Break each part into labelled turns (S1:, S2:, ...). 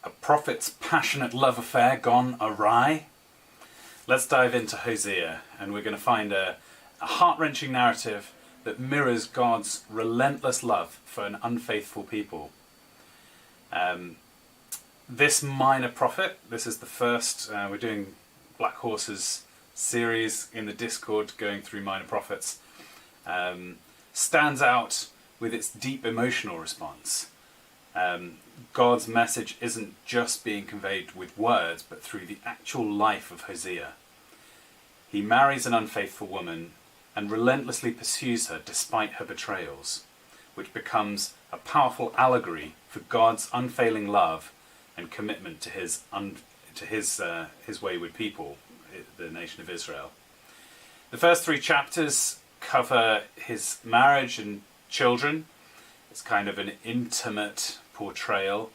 S1: A prophet's passionate love affair gone awry? Let's dive into Hosea, and we're going to find a heart-wrenching narrative that mirrors God's relentless love for an unfaithful people. This minor prophet, this is the first, we're doing Black Horse's series in the Discord going through minor prophets, stands out with its deep emotional response. God's message isn't just being conveyed with words, but through the actual life of Hosea. He marries an unfaithful woman and relentlessly pursues her despite her betrayals, which becomes a powerful allegory for God's unfailing love and commitment to his wayward people, the nation of Israel. The first 3 chapters cover his marriage and children. It's kind of an intimate portrayal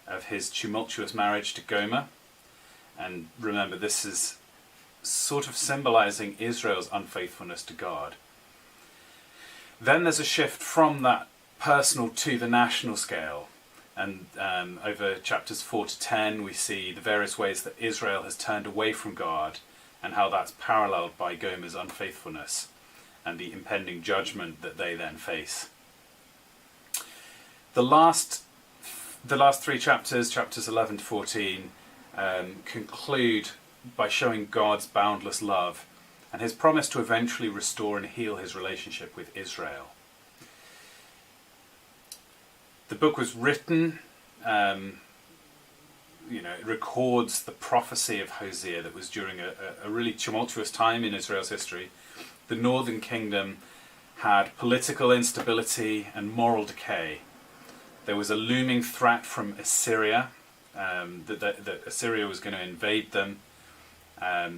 S1: of his tumultuous marriage to Gomer. And remember, this is sort of symbolizing Israel's unfaithfulness to God. Then there's a shift from that personal to the national scale. And over chapters 4 to 10, we see the various ways that Israel has turned away from God and how that's paralleled by Gomer's unfaithfulness and the impending judgment that they then face. The last 3 chapters, chapters 11 to 14, conclude by showing God's boundless love and his promise to eventually restore and heal his relationship with Israel. The book was written, it records the prophecy of Hosea that was during a really tumultuous time in Israel's history. The northern kingdom had political instability and moral decay. There was a looming threat from Assyria, that Assyria was going to invade them.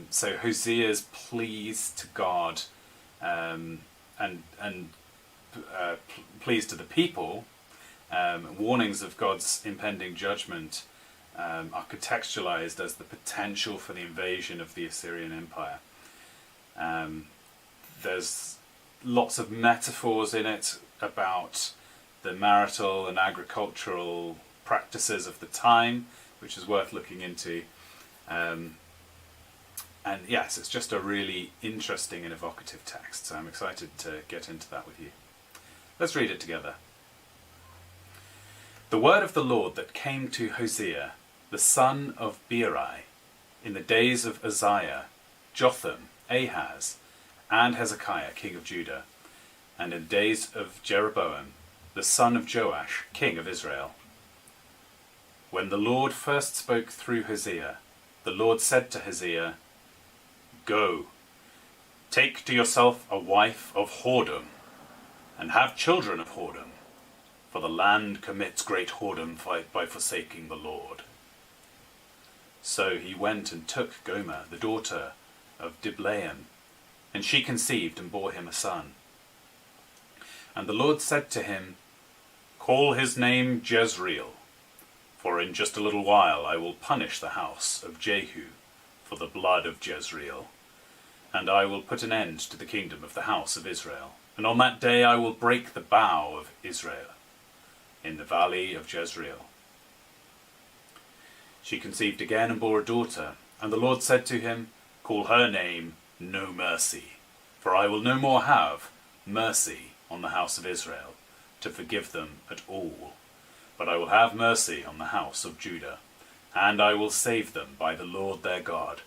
S1: So Hosea's pleas to God and pleas to the people, warnings of God's impending judgment, are contextualized as the potential for the invasion of the Assyrian Empire. There's lots of metaphors in it about the marital and agricultural practices of the time, which is worth looking into. And yes, it's just a really interesting and evocative text, so I'm excited to get into that with you. Let's read it together. The word of the Lord that came to Hosea, the son of Beeri, in the days of Uzziah, Jotham, Ahaz, and Hezekiah, king of Judah, and in the days of Jeroboam, the son of Joash, king of Israel. When the Lord first spoke through Hosea, the Lord said to Hosea, "Go, take to yourself a wife of whoredom, and have children of whoredom, for the land commits great whoredom by forsaking the Lord." So he went and took Gomer, the daughter of Diblaim, and she conceived and bore him a son. And the Lord said to him, "Call his name Jezreel, for in just a little while I will punish the house of Jehu for the blood of Jezreel, and I will put an end to the kingdom of the house of Israel. And on that day I will break the bow of Israel in the valley of Jezreel." She conceived again and bore a daughter, and the Lord said to him, "Call her name No Mercy, for I will no more have mercy on the house of Israel, to forgive them at all. But I will have mercy on the house of Judah, and I will save them by the Lord their God.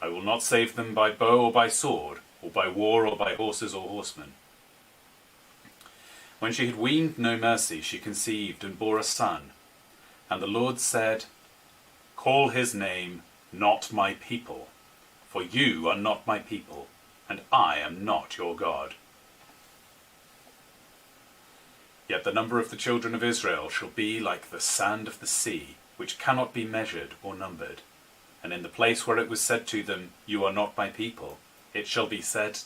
S1: I will not save them by bow or by sword, or by war or by horses or horsemen." When she had weaned No Mercy, she conceived and bore a son. And the Lord said, "Call his name Not My People, for you are not my people, and I am not your God. Yet the number of the children of Israel shall be like the sand of the sea, which cannot be measured or numbered. And in the place where it was said to them, 'You are not my people,' it shall be said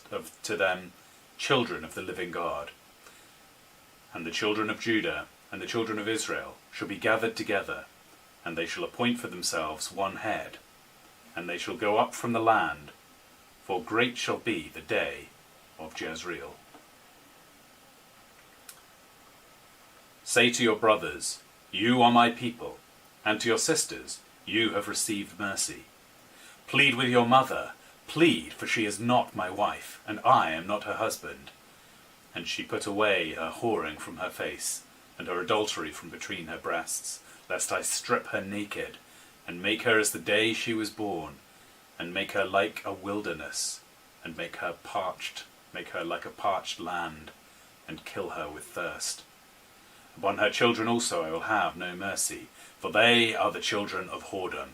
S1: to them, 'Children of the living God.' And the children of Judah and the children of Israel shall be gathered together, and they shall appoint for themselves one head, and they shall go up from the land, for great shall be the day of Jezreel. Say to your brothers, 'You are my people,' and to your sisters you have received mercy. Plead with your mother, plead, for she is not my wife, and I am not her husband. And she put away her whoring from her face, and her adultery from between her breasts, lest I strip her naked, and make her as the day she was born, and make her like a wilderness, and make her like a parched land, and kill her with thirst. Upon her children also I will have no mercy, for they are the children of whoredom,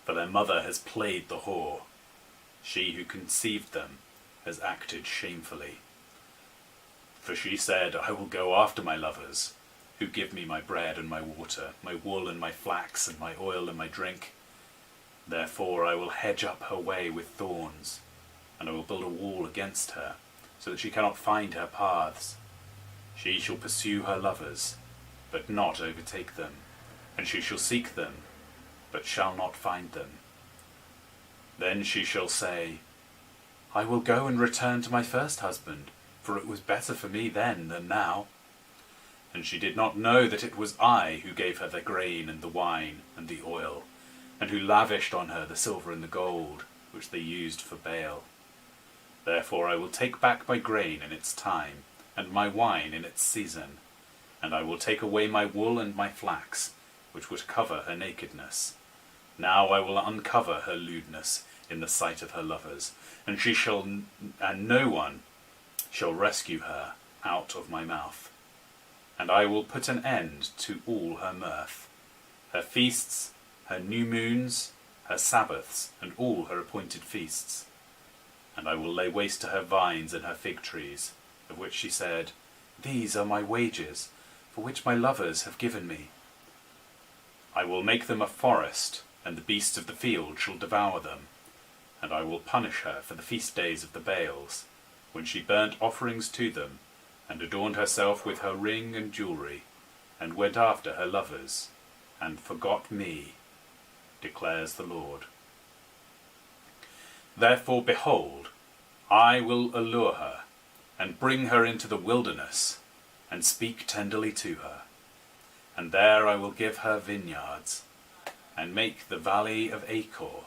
S1: for their mother has played the whore. She who conceived them has acted shamefully. For she said, I will go after my lovers, who give me my bread and my water, my wool and my flax, and my oil and my drink. Therefore I will hedge up her way with thorns, and I will build a wall against her, so that she cannot find her paths. She shall pursue her lovers, but not overtake them, and she shall seek them, but shall not find them. Then she shall say, I will go and return to my first husband, for it was better for me then than now. And she did not know that it was I who gave her the grain and the wine and the oil, and who lavished on her the silver and the gold, which they used for Baal. Therefore I will take back my grain in its time, and my wine in its season, and I will take away my wool and my flax, which would cover her nakedness. Now I will uncover her lewdness in the sight of her lovers, and no one shall rescue her out of my mouth. And I will put an end to all her mirth, her feasts, her new moons, her Sabbaths, and all her appointed feasts. And I will lay waste to her vines and her fig trees, of which she said, These are my wages, for which my lovers have given me. I will make them a forest, and the beasts of the field shall devour them. And I will punish her for the feast days of the Baals, when she burnt offerings to them, and adorned herself with her ring and jewelry, and went after her lovers, and forgot me, declares the Lord. Therefore, behold, I will allure her, and bring her into the wilderness, and speak tenderly to her. And there I will give her vineyards, and make the valley of Achor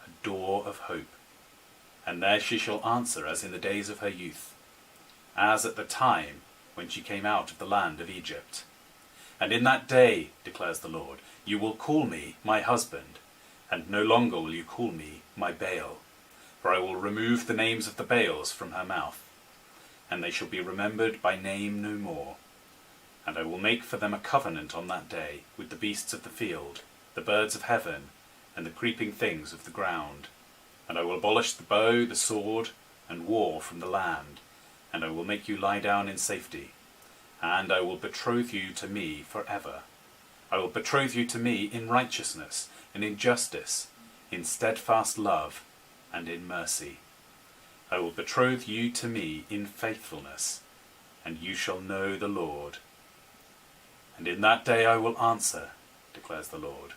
S1: a door of hope. And there she shall answer as in the days of her youth, as at the time when she came out of the land of Egypt. And in that day, declares the Lord, you will call me my husband, and no longer will you call me my Baal, for I will remove the names of the Baals from her mouth, and they shall be remembered by name no more. And I will make for them a covenant on that day with the beasts of the field, the birds of heaven, and the creeping things of the ground. And I will abolish the bow, the sword, and war from the land, and I will make you lie down in safety. And I will betroth you to me forever. I will betroth you to me in righteousness, and in justice, in steadfast love, and in mercy. I will betroth you to me in faithfulness, and you shall know the Lord. And in that day I will answer, declares the Lord.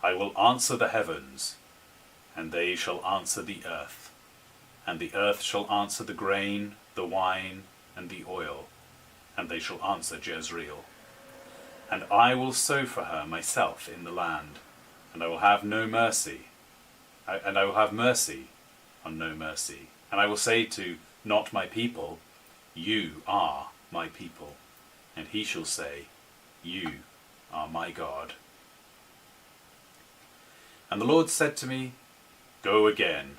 S1: I will answer the heavens, and they shall answer the earth, and the earth shall answer the grain, the wine, and the oil, and they shall answer Jezreel. And I will sow for her myself in the land, and I will have no mercy, and I will have mercy on no mercy. And I will say to not my people, you are my people, and he shall say, you are my God. And the Lord said to me, Go again,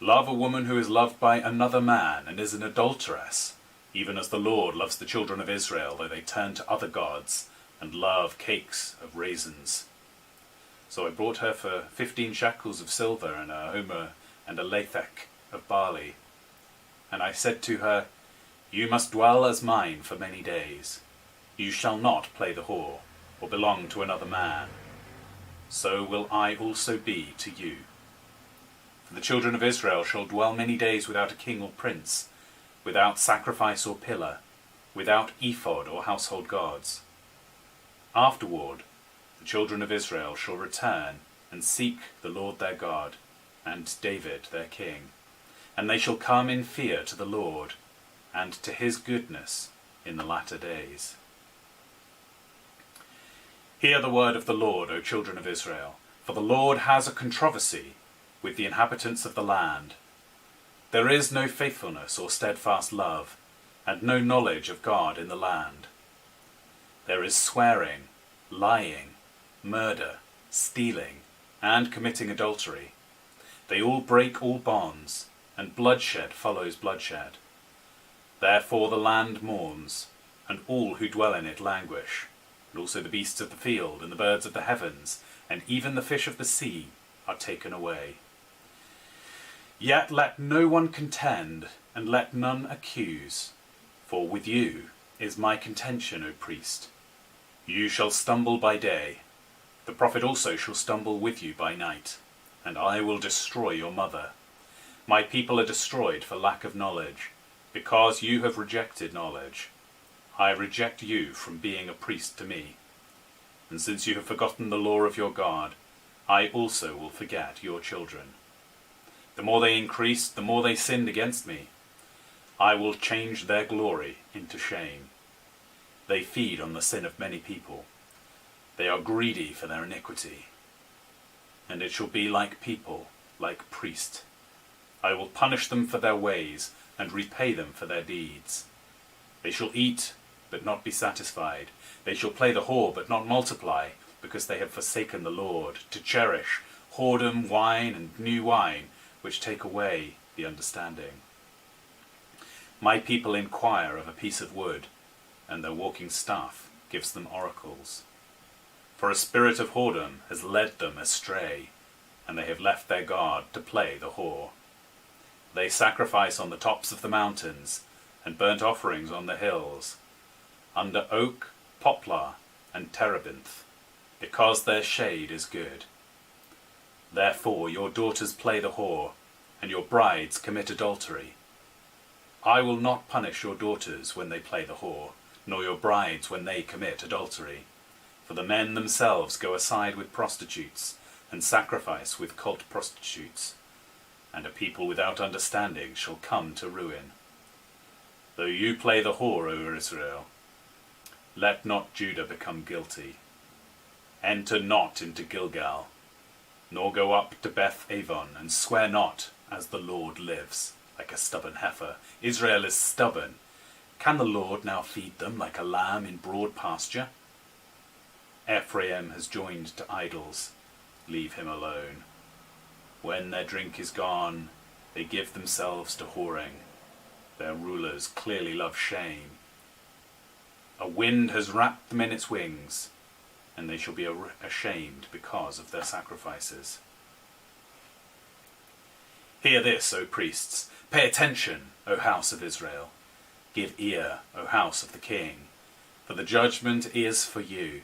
S1: love a woman who is loved by another man and is an adulteress, even as the Lord loves the children of Israel, though they turn to other gods and love cakes of raisins. So I brought her for 15 shekels of silver and a homer and a lathek of barley. And I said to her, You must dwell as mine for many days. You shall not play the whore, or belong to another man. So will I also be to you. For the children of Israel shall dwell many days without a king or prince, without sacrifice or pillar, without ephod or household gods. Afterward, the children of Israel shall return and seek the Lord their God, and David their king. And they shall come in fear to the Lord, and to his goodness in the latter days. Hear the word of the Lord, O children of Israel, for the Lord has a controversy with the inhabitants of the land. There is no faithfulness or steadfast love, and no knowledge of God in the land. There is swearing, lying, murder, stealing, and committing adultery. They all break all bonds, and bloodshed follows bloodshed. Therefore the land mourns, and all who dwell in it languish, and also the beasts of the field, and the birds of the heavens, and even the fish of the sea are taken away. Yet let no one contend, and let none accuse, for with you is my contention, O priest. You shall stumble by day, the prophet also shall stumble with you by night, and I will destroy your mother. My people are destroyed for lack of knowledge, because you have rejected knowledge. I reject you from being a priest to me. And since you have forgotten the law of your God, I also will forget your children. The more they increased, the more they sinned against me. I will change their glory into shame. They feed on the sin of many people. They are greedy for their iniquity. And it shall be like people, like priests. I will punish them for their ways, and repay them for their deeds. They shall eat, but not be satisfied. They shall play the whore, but not multiply, because they have forsaken the Lord, to cherish whoredom, wine, and new wine, which take away the understanding. My people inquire of a piece of wood, and their walking staff gives them oracles. For a spirit of whoredom has led them astray, and they have left their God to play the whore. They sacrifice on the tops of the mountains, and burnt offerings on the hills, under oak, poplar, and terebinth, because their shade is good. Therefore your daughters play the whore, and your brides commit adultery. I will not punish your daughters when they play the whore, nor your brides when they commit adultery. For the men themselves go aside with prostitutes, and sacrifice with cult prostitutes, and a people without understanding shall come to ruin. Though you play the whore, O Israel, let not Judah become guilty. Enter not into Gilgal, nor go up to Beth Avon, and swear not, as the Lord lives, like a stubborn heifer. Israel is stubborn. Can the Lord now feed them like a lamb in broad pasture? Ephraim has joined to idols. Leave him alone. When their drink is gone, they give themselves to whoring. Their rulers clearly love shame. A wind has wrapped them in its wings, and they shall be ashamed because of their sacrifices. Hear this, O priests. Pay attention, O house of Israel. Give ear, O house of the king, for the judgment is for you.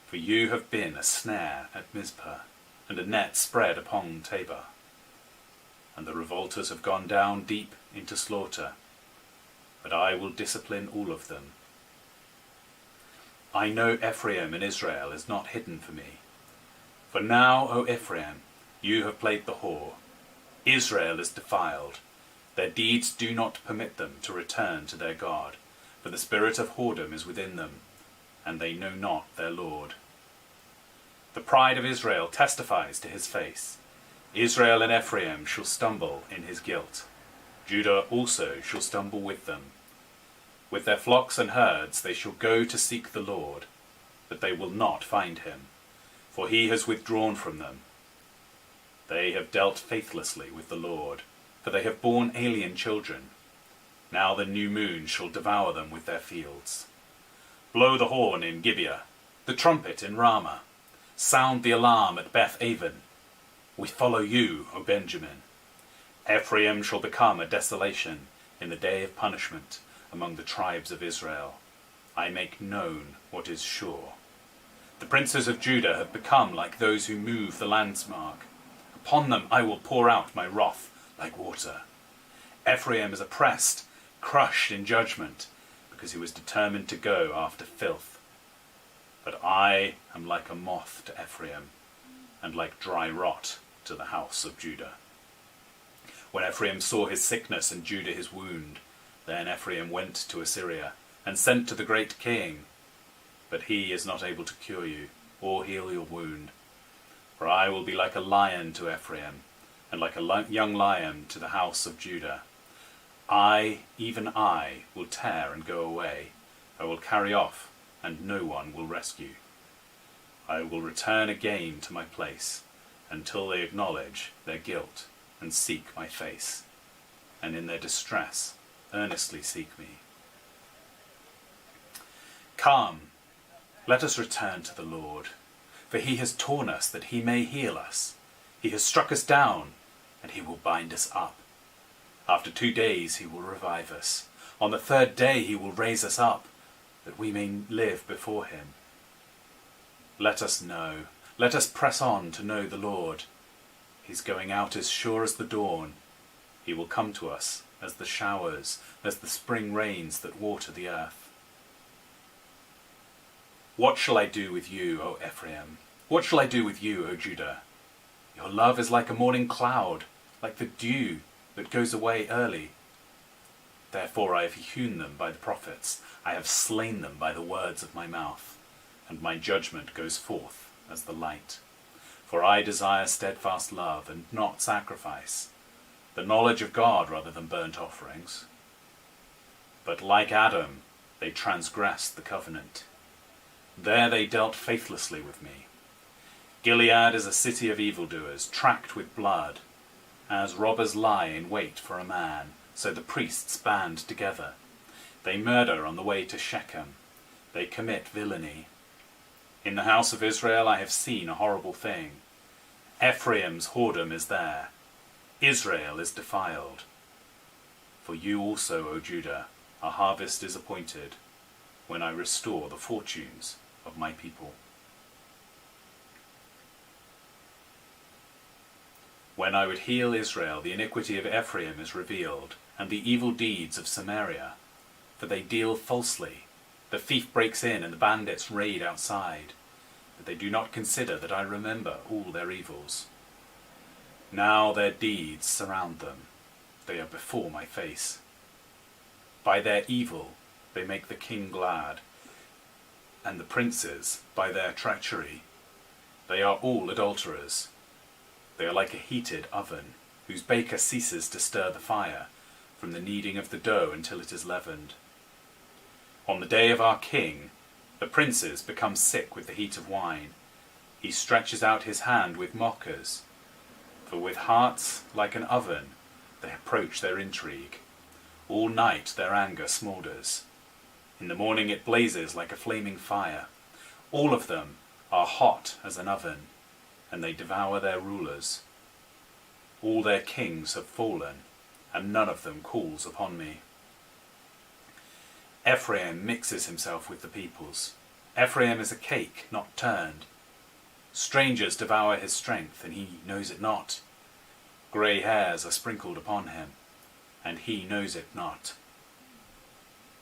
S1: For you have been a snare at Mizpah, and a net spread upon Tabor. And the revolters have gone down deep into slaughter, but I will discipline all of them. I know Ephraim and Israel is not hidden for me. For now, O Ephraim, you have played the whore. Israel is defiled. Their deeds do not permit them to return to their God, for the spirit of whoredom is within them, and they know not their Lord. The pride of Israel testifies to his face. Israel and Ephraim shall stumble in his guilt. Judah also shall stumble with them. With their flocks and herds they shall go to seek the Lord, but they will not find him, for he has withdrawn from them. They have dealt faithlessly with the Lord, for they have borne alien children. Now the new moon shall devour them with their fields. Blow the horn in Gibeah, the trumpet in Ramah. Sound the alarm at Beth Aven. We follow you, O Benjamin. Ephraim shall become a desolation in the day of punishment among the tribes of Israel. I make known what is sure. The princes of Judah have become like those who move the landmark. Upon them I will pour out my wrath like water. Ephraim is oppressed, crushed in judgment, because he was determined to go after filth. But I am like a moth to Ephraim, and like dry rot to the house of Judah. When Ephraim saw his sickness and Judah his wound, then Ephraim went to Assyria, and sent to the great king. But he is not able to cure you, or heal your wound. For I will be like a lion to Ephraim, and like a young lion to the house of Judah. I, even I, will tear and go away. I will carry off, and no one will rescue. I will return again to my place, until they acknowledge their guilt and seek my face, and in their distress earnestly seek me. Come, let us return to the Lord, for he has torn us that he may heal us. He has struck us down, and he will bind us up. After 2 days he will revive us. On the 3rd day he will raise us up, that we may live before him. Let us know, let us press on to know the Lord. His going out is sure as the dawn. He will come to us as the showers, as the spring rains that water the earth. What shall I do with you, O Ephraim? What shall I do with you, O Judah? Your love is like a morning cloud, like the dew that goes away early. Therefore I have hewn them by the prophets, I have slain them by the words of my mouth, and my judgment goes forth as the light. For I desire steadfast love and not sacrifice, the knowledge of God rather than burnt offerings. But like Adam, they transgressed the covenant. There they dealt faithlessly with me. Gilead is a city of evildoers, tracked with blood. As robbers lie in wait for a man, so the priests band together. They murder on the way to Shechem. They commit villainy. In the house of Israel I have seen a horrible thing. Ephraim's whoredom is there. Israel is defiled. For you also, O Judah, a harvest is appointed, when I restore the fortunes of my people. When I would heal Israel, the iniquity of Ephraim is revealed, and the evil deeds of Samaria. For they deal falsely. The thief breaks in, and the bandits raid outside. But they do not consider that I remember all their evils. Now their deeds surround them. They are before my face. By their evil they make the king glad, and the princes by their treachery. They are all adulterers. They are like a heated oven, whose baker ceases to stir the fire, from the kneading of the dough until it is leavened. On the day of our king, the princes become sick with the heat of wine. He stretches out his hand with mockers. For with hearts like an oven, they approach their intrigue. All night their anger smoulders. In the morning it blazes like a flaming fire. All of them are hot as an oven, and they devour their rulers. All their kings have fallen, and none of them calls upon me. Ephraim mixes himself with the peoples. Ephraim is a cake not turned. Strangers devour his strength, and he knows it not. Grey hairs are sprinkled upon him, and he knows it not.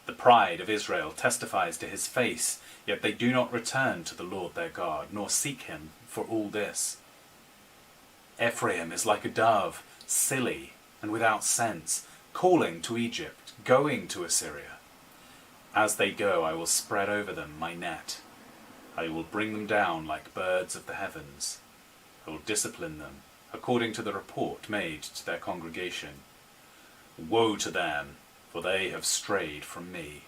S1: The pride of Israel testifies to his face, yet they do not return to the Lord their God, nor seek him for all this. Ephraim is like a dove, silly and without sense, calling to Egypt, going to Assyria. As they go, I will spread over them my net. I will bring them down like birds of the heavens. I will discipline them according to the report made to their congregation. Woe to them, for they have strayed from me.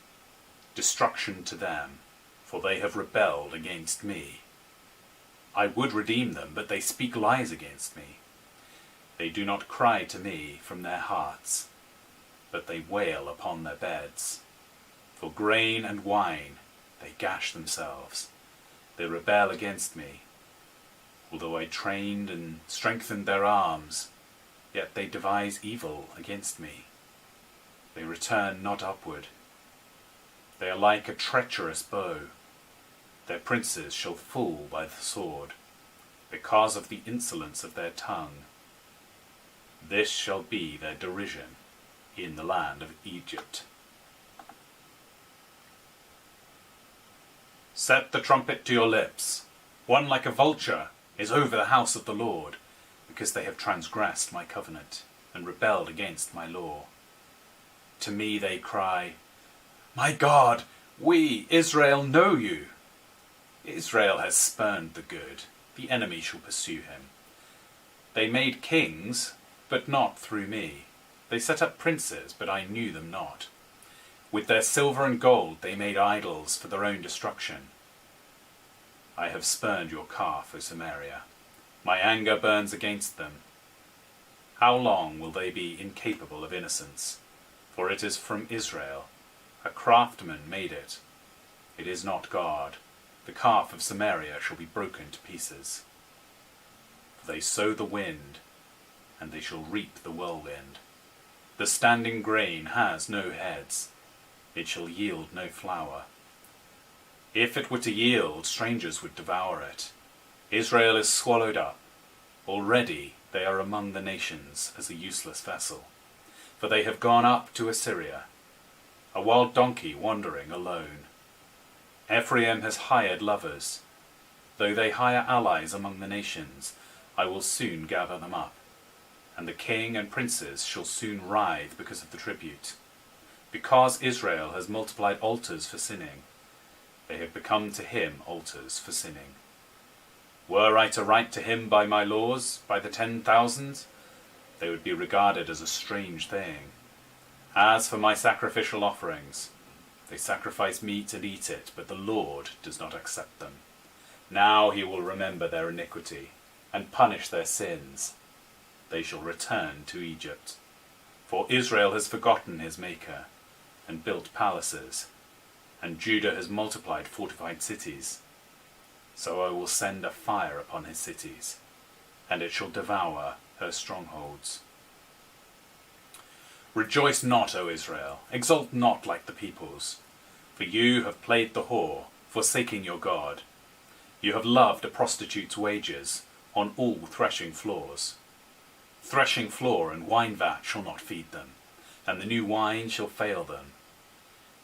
S1: Destruction to them, for they have rebelled against me. I would redeem them, but they speak lies against me. They do not cry to me from their hearts, but they wail upon their beds. For grain and wine they gash themselves. They rebel against me. Although I trained and strengthened their arms, yet they devise evil against me. They return not upward. They are like a treacherous bow. Their princes shall fall by the sword, because of the insolence of their tongue. This shall be their derision in the land of Egypt. Set the trumpet to your lips. One like a vulture is over the house of the Lord, because they have transgressed my covenant and rebelled against my law. To me they cry, My God, we, Israel, know you. Israel has spurned the good, the enemy shall pursue him. They made kings, but not through me. They set up princes, but I knew them not. With their silver and gold they made idols for their own destruction. I have spurned your calf, O Samaria. My anger burns against them. How long will they be incapable of innocence? For it is from Israel. A craftsman made it. It is not God. The calf of Samaria shall be broken to pieces. For they sow the wind, and they shall reap the whirlwind. The standing grain has no heads. It shall yield no flour. If it were to yield, strangers would devour it. Israel is swallowed up. Already they are among the nations as a useless vessel. For they have gone up to Assyria, a wild donkey wandering alone. Ephraim has hired lovers. Though they hire allies among the nations, I will soon gather them up. And the king and princes shall soon writhe because of the tribute. Because Israel has multiplied altars for sinning, they have become to him altars for sinning. Were I to write to him by my laws, by the 10,000, they would be regarded as a strange thing. As for my sacrificial offerings, they sacrifice meat and eat it, but the Lord does not accept them. Now he will remember their iniquity and punish their sins. They shall return to Egypt. For Israel has forgotten his Maker and built palaces, and Judah has multiplied fortified cities. So I will send a fire upon his cities, and it shall devour her strongholds. Rejoice not, O Israel, exult not like the peoples, for you have played the whore, forsaking your God. You have loved a prostitute's wages on all threshing floors. Threshing floor and wine vat shall not feed them, and the new wine shall fail them.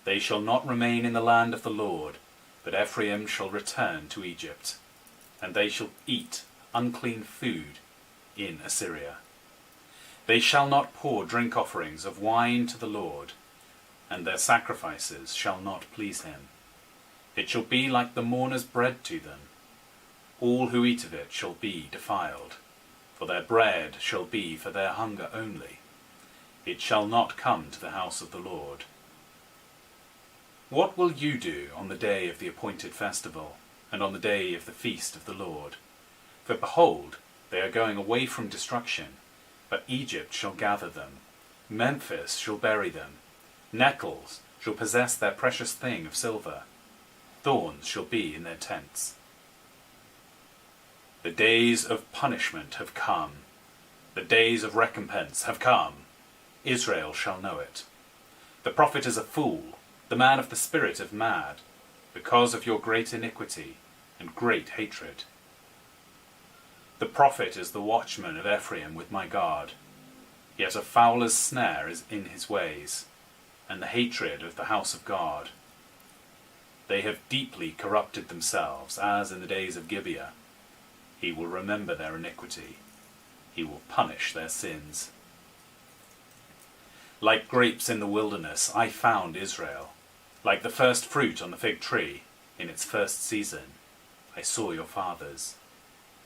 S1: They shall not remain in the land of the Lord, but Ephraim shall return to Egypt, and they shall eat unclean food in Assyria. They shall not pour drink offerings of wine to the Lord, and their sacrifices shall not please him. It shall be like the mourner's bread to them. All who eat of it shall be defiled, for their bread shall be for their hunger only. It shall not come to the house of the Lord. What will you do on the day of the appointed festival, and on the day of the feast of the Lord? For behold, they are going away from destruction, but Egypt shall gather them. Memphis shall bury them. Nettles shall possess their precious thing of silver. Thorns shall be in their tents. The days of punishment have come. The days of recompense have come. Israel shall know it. The prophet is a fool, the man of the spirit of mad, because of your great iniquity and great hatred. The prophet is the watchman of Ephraim with my guard, yet a fowler's snare is in his ways, and the hatred of the house of God. They have deeply corrupted themselves, as in the days of Gibeah. He will remember their iniquity. He will punish their sins. Like grapes in the wilderness, I found Israel. Like the first fruit on the fig tree, in its first season, I saw your fathers.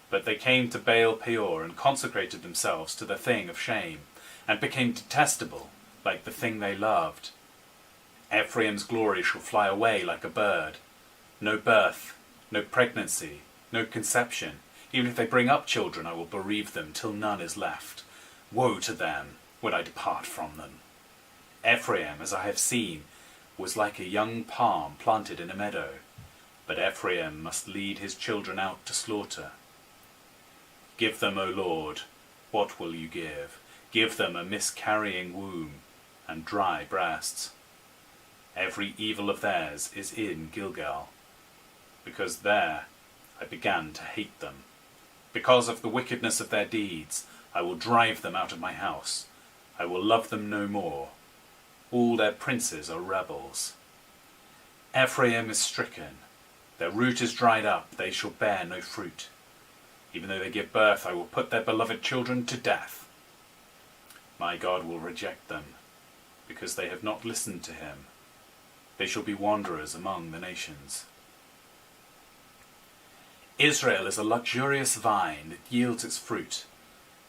S1: But they came to Baal Peor and consecrated themselves to the thing of shame, and became detestable, like the thing they loved. Ephraim's glory shall fly away like a bird. No birth, no pregnancy, no conception. Even if they bring up children, I will bereave them till none is left. Woe to them when I depart from them. Ephraim, as I have seen, was like a young palm planted in a meadow, but Ephraim must lead his children out to slaughter. Give them, O Lord, what will you give? Give them a miscarrying womb and dry breasts. Every evil of theirs is in Gilgal, because there I began to hate them. Because of the wickedness of their deeds, I will drive them out of my house. I will love them no more. All their princes are rebels. Ephraim is stricken. Their root is dried up. They shall bear no fruit. Even though they give birth, I will put their beloved children to death. My God will reject them, because they have not listened to him. They shall be wanderers among the nations. Israel is a luxurious vine that yields its fruit.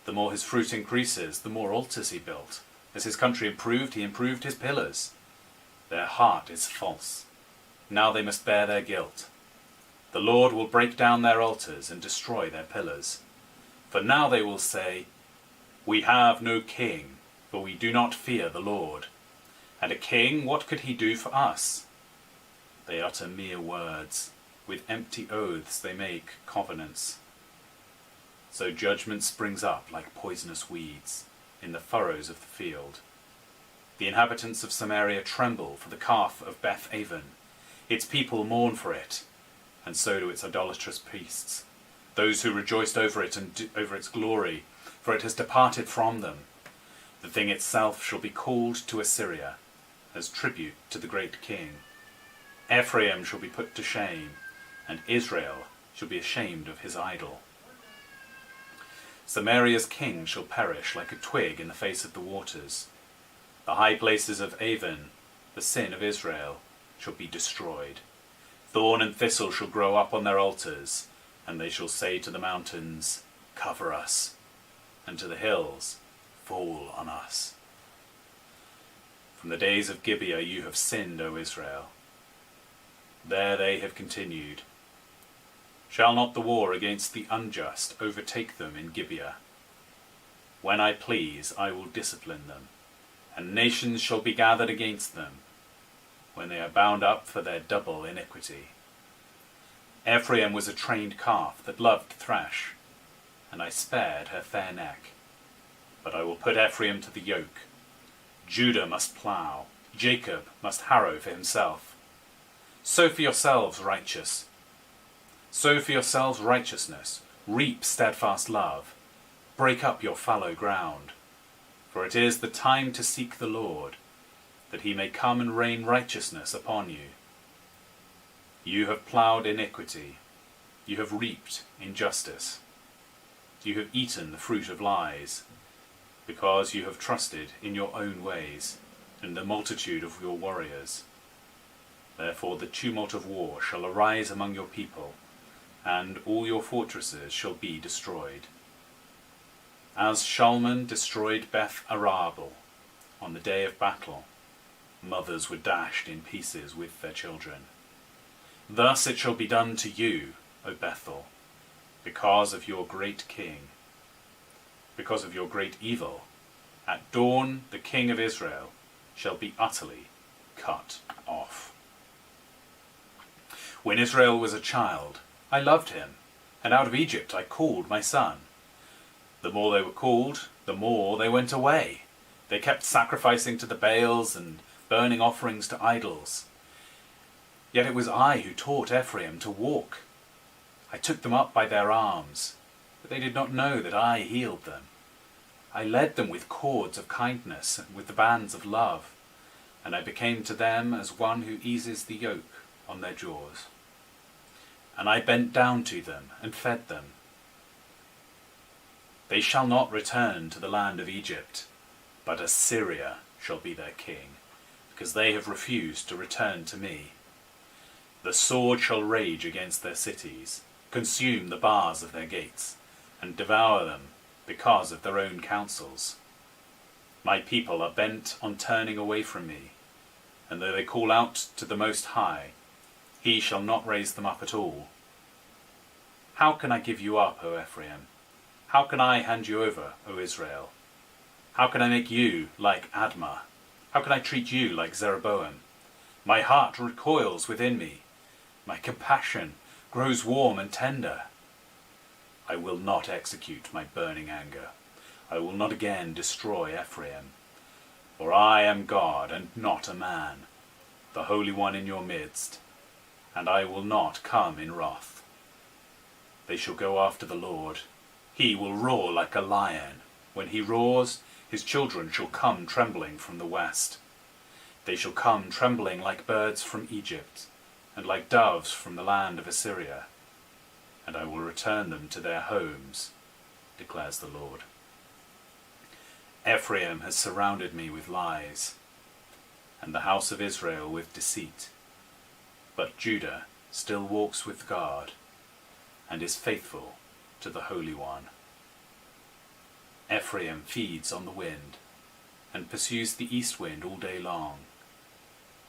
S1: The more his fruit increases, the more altars he built. As his country improved, he improved his pillars. Their heart is false. Now they must bear their guilt. The Lord will break down their altars and destroy their pillars. For now they will say, "We have no king, for we do not fear the Lord. And a king, what could he do for us?" They utter mere words. With empty oaths they make covenants. So judgment springs up like poisonous weeds in the furrows of the field. The inhabitants of Samaria tremble for the calf of Beth-aven. Its people mourn for it, and so do its idolatrous priests. Those who rejoiced over it and over its glory, for it has departed from them. The thing itself shall be called to Assyria, as tribute to the great king. Ephraim shall be put to shame, and Israel shall be ashamed of his idol. Samaria's king shall perish like a twig in the face of the waters. The high places of Avon, the sin of Israel, shall be destroyed. Thorn and thistle shall grow up on their altars, and they shall say to the mountains, "Cover us," and to the hills, "Fall on us." From the days of Gibeah you have sinned, O Israel. There they have continued. Shall not the war against the unjust overtake them in Gibeah? When I please, I will discipline them, and nations shall be gathered against them, when they are bound up for their double iniquity. Ephraim was a trained calf that loved to thrash, and I spared her fair neck. But I will put Ephraim to the yoke. Judah must plough, Jacob must harrow for himself. Sow for yourselves righteousness, reap steadfast love, break up your fallow ground. For it is the time to seek the Lord, that he may come and rain righteousness upon you. You have ploughed iniquity, you have reaped injustice. You have eaten the fruit of lies, because you have trusted in your own ways and the multitude of your warriors. Therefore the tumult of war shall arise among your people, and all your fortresses shall be destroyed. As Shalman destroyed Beth-arabel on the day of battle, mothers were dashed in pieces with their children. Thus it shall be done to you, O Bethel, because of your great king, because of your great evil. At dawn the king of Israel shall be utterly cut off. When Israel was a child, I loved him, and out of Egypt I called my son. The more they were called, the more they went away. They kept sacrificing to the Baals and burning offerings to idols. Yet it was I who taught Ephraim to walk. I took them up by their arms, but they did not know that I healed them. I led them with cords of kindness and with the bands of love, and I became to them as one who eases the yoke on their jaws. And I bent down to them and fed them. They shall not return to the land of Egypt, but Assyria shall be their king, because they have refused to return to me. The sword shall rage against their cities, consume the bars of their gates, and devour them because of their own counsels. My people are bent on turning away from me, and though they call out to the Most High, he shall not raise them up at all. How can I give you up, O Ephraim? How can I hand you over, O Israel? How can I make you like Admah? How can I treat you like Jeroboam? My heart recoils within me. My compassion grows warm and tender. I will not execute my burning anger. I will not again destroy Ephraim. For I am God and not a man, the Holy One in your midst, and I will not come in wrath. They shall go after the Lord. He will roar like a lion. When he roars, his children shall come trembling from the west. They shall come trembling like birds from Egypt, and like doves from the land of Assyria. And I will return them to their homes, declares the Lord. Ephraim has surrounded me with lies, and the house of Israel with deceit. But Judah still walks with God, and is faithful to the Holy One. Ephraim feeds on the wind, and pursues the east wind all day long.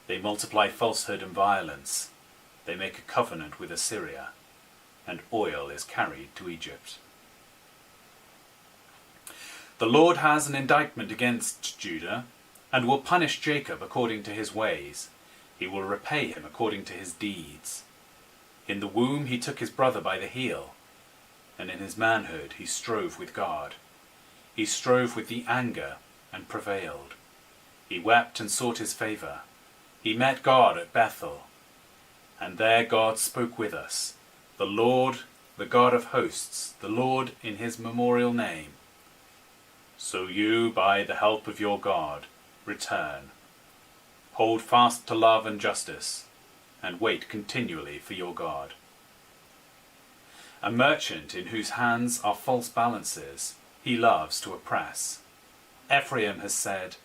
S1: They multiply falsehood and violence. They make a covenant with Assyria, and oil is carried to Egypt. The Lord has an indictment against Judah, and will punish Jacob according to his ways. He will repay him according to his deeds. In the womb he took his brother by the heel, and in his manhood he strove with God. He strove with the anger and prevailed. He wept and sought his favour. He met God at Bethel, and there God spoke with us. The Lord, the God of hosts, the Lord in his memorial name. So you, by the help of your God, return. Hold fast to love and justice, and wait continually for your God. A merchant in whose hands are false balances, he loves to oppress. Ephraim has said,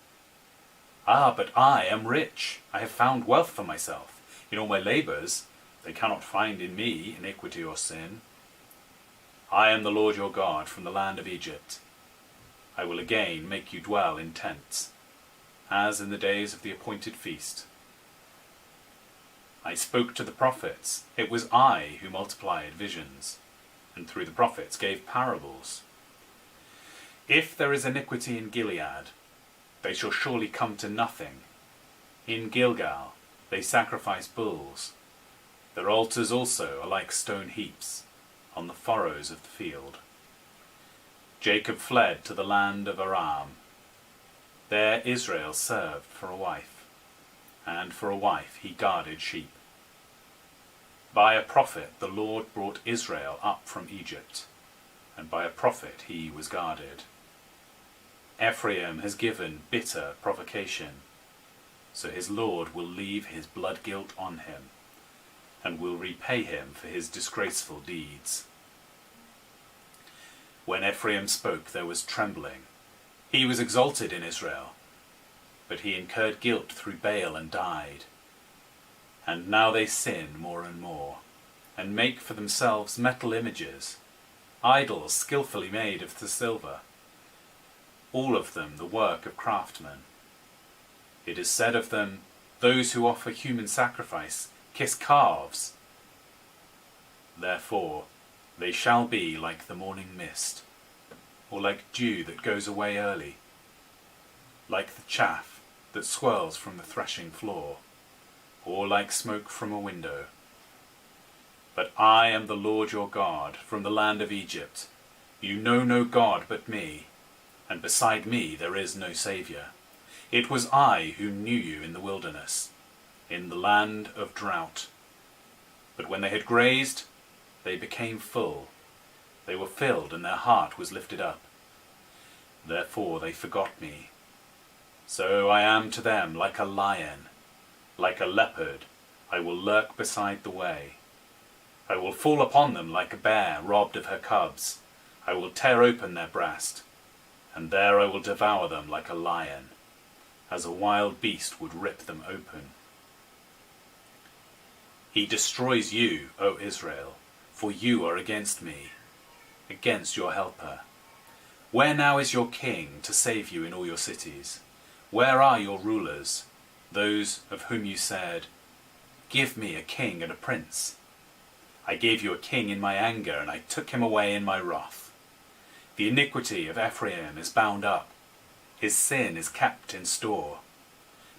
S1: "Ah, but I am rich. I have found wealth for myself. In all my labours, they cannot find in me iniquity or sin. I am the Lord your God from the land of Egypt. I will again make you dwell in tents, as in the days of the appointed feast. I spoke to the prophets. It was I who multiplied visions, and through the prophets gave parables. If there is iniquity in Gilead, they shall surely come to nothing. In Gilgal they sacrifice bulls. Their altars also are like stone heaps on the furrows of the field. Jacob fled to the land of Aram. There Israel served for a wife, and for a wife he guarded sheep. By a prophet the Lord brought Israel up from Egypt, and by a prophet he was guarded. Ephraim has given bitter provocation, so his Lord will leave his blood guilt on him, and will repay him for his disgraceful deeds. When Ephraim spoke there was trembling. He was exalted in Israel, but he incurred guilt through Baal and died. And now they sin more and more, and make for themselves metal images, idols skillfully made of the silver, all of them the work of craftsmen. It is said of them, those who offer human sacrifice kiss calves. Therefore they shall be like the morning mist, or like dew that goes away early, like the chaff that swirls from the threshing floor, or like smoke from a window. But I am the Lord your God from the land of Egypt. You know no God but me, and beside me there is no Saviour. It was I who knew you in the wilderness, in the land of drought. But when they had grazed, they became full. They were filled, and their heart was lifted up. Therefore they forgot me. So I am to them like a lion, like a leopard. I will lurk beside the way. I will fall upon them like a bear robbed of her cubs. I will tear open their breast, and there I will devour them like a lion, as a wild beast would rip them open. He destroys you, O Israel, for you are against me, against your helper. Where now is your king to save you in all your cities? Where are your rulers, those of whom you said, "Give me a king and a prince"? I gave you a king in my anger, and I took him away in my wrath. The iniquity of Ephraim is bound up. His sin is kept in store.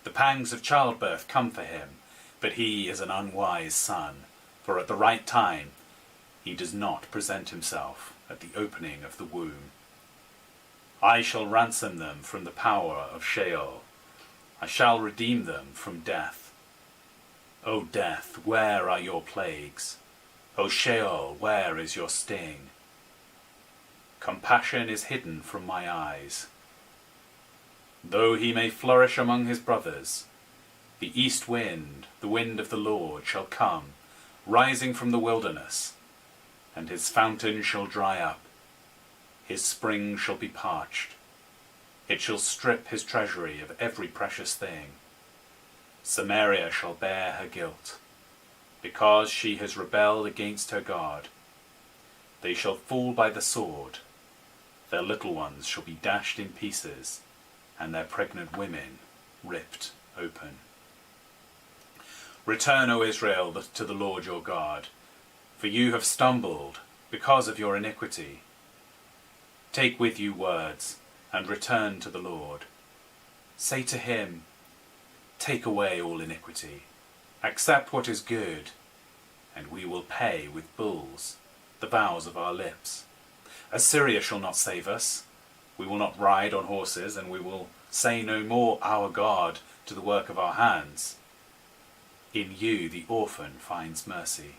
S1: The pangs of childbirth come for him, but he is an unwise son, for at the right time he does not present himself at the opening of the womb. I shall ransom them from the power of Sheol. I shall redeem them from death. O death, where are your plagues? O Sheol, where is your sting? Compassion is hidden from my eyes. Though he may flourish among his brothers, the east wind, the wind of the Lord, shall come, rising from the wilderness, and his fountain shall dry up. His spring shall be parched. It shall strip his treasury of every precious thing. Samaria shall bear her guilt, because she has rebelled against her God. They shall fall by the sword. Their little ones shall be dashed in pieces, and their pregnant women ripped open. Return, O Israel, to the Lord your God, for you have stumbled because of your iniquity. Take with you words, and return to the Lord. Say to him, take away all iniquity, accept what is good, and we will pay with bulls the vows of our lips. Assyria shall not save us. We will not ride on horses, and we will say no more, our God, to the work of our hands. In you the orphan finds mercy.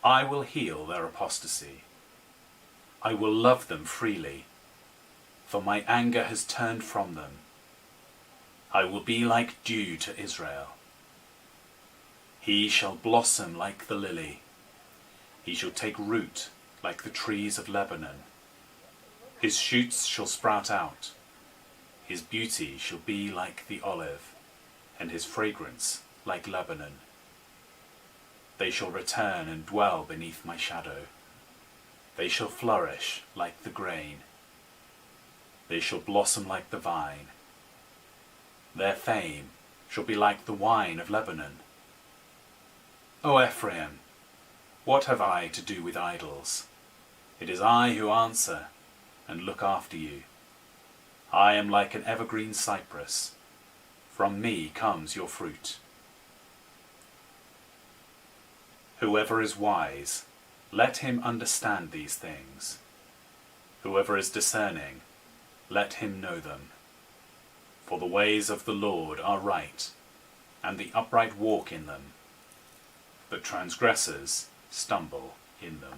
S1: I will heal their apostasy. I will love them freely, for my anger has turned from them. I will be like dew to Israel. He shall blossom like the lily. He shall take root like the trees of Lebanon. His shoots shall sprout out. His beauty shall be like the olive, and his fragrance like Lebanon. They shall return and dwell beneath my shadow. They shall flourish like the grain. They shall blossom like the vine. Their fame shall be like the wine of Lebanon. O Ephraim, what have I to do with idols? It is I who answer and look after you. I am like an evergreen cypress. From me comes your fruit. Whoever is wise, let him understand these things. Whoever is discerning, let him know them. For the ways of the Lord are right, and the upright walk in them, but transgressors stumble in them.